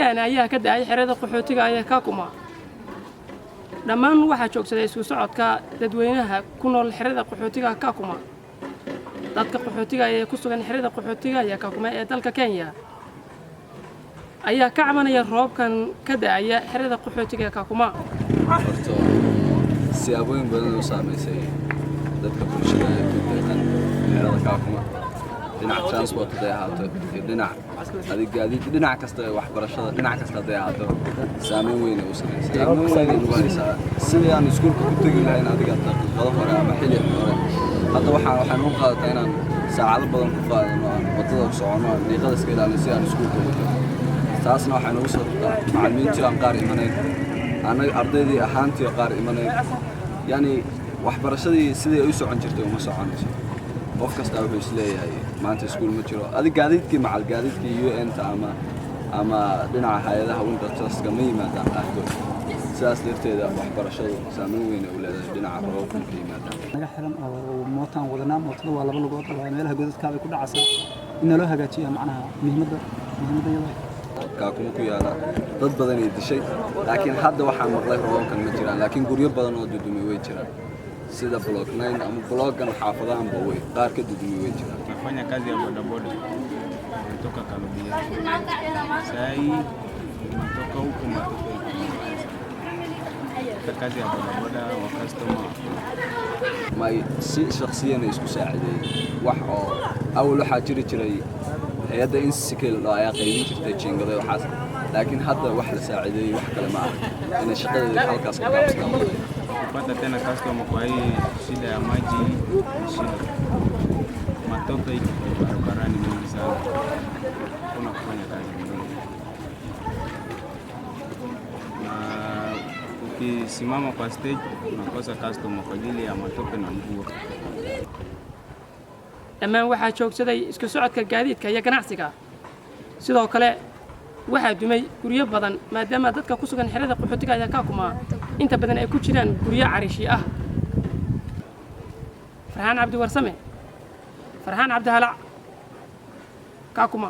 biyahan ayaa ka da'ay xerada qaxootiga ayaa ka kuma dhammaan waxaa joogsaday isku socodka dadweynaha ku nool xerada qaxootiga ka kuma dadka qaxootiga ee ku sugan xerada qaxootiga ayaa ka kuma ee dalka Kenya ayaa ka cabanaya roobkan ka da'aya xerada qaxootiga ka kuma siyaabooyin badan oo saameysay dadka bulshada ee ku deegaan xerada ka kuma dhinaca transport ay ahaato dhinac kasta waxbarashada dhinac kasta ay ahaato saameyn weyn oo sameysay sidii aan iskuulka ku tagi lahayn adiga daqiiqado hore ama xilli hore hadda waxaan u qaadataa inaan saacado badan ku qaadano wadada u socono daqiiqada iska ilaalin si aan iskuulka u tago taasna waxay nagu soo dhacday macallimiintii aan qaar imanay anaga ardaydii ahaantii qaar imanay yani waxbarashadii sidii ay u socon jirtay uma soconayso qof kasta wuxuu isleeyahay maanta iskuul ma jiro adiga gaadiidkii macal gaadiidkii UN-ta ama dhinaca hay'adaha wintertaska ma yimaadaan qaarkood sidaas darteeda waxbarashadu saameyn weyn u leedahay dhinaca roobka ka yimaada naga xiran oo mootaan wadanaa mootada waa laba lugood waa meelaha godadka ay ku dhacaysa in loo hagaajiyo macnaha muhiimadda ka kuma ku yaala dad badan ay dishay laakiin hadda waxaan maqlay roobkan ma jiraan laakiin guryo badan oo dudumay way jiraan sida block 9 ama blockan xaafadahan way qaar ka dudumay way jiraan nafanya kazi ya bodaboda kutoka Kalubia sai natoka huko kazi ya bodaboda wa customer may si shakhsiyan isku saaciday wax oo awal waxa jiray hay'adda insikil oo ay qaybin jirtay jingada waxaas laakiin hadda wax la saaciday wax kale ma aha in shaqadeeda halkaas ka qabsato kupata tena customer kwa hii shida ya maji shida matope barabarani mingi sana kuna kufanya kazi nyingi na ukisimama kwa stage unakosa customer kwa ajili ya matope na mvua dhammaan waxaa joogsaday isku socodka gaadiidka iyo ganacsiga sidoo kale waxaa dumay guryo badan maadaama dadka ku sugan xerada qaxootiga ayaa ka kuma inta badan ay ku jiraan guryo cariishi ah farxaan cabdi warsame farxaan cabdi halac ka kuma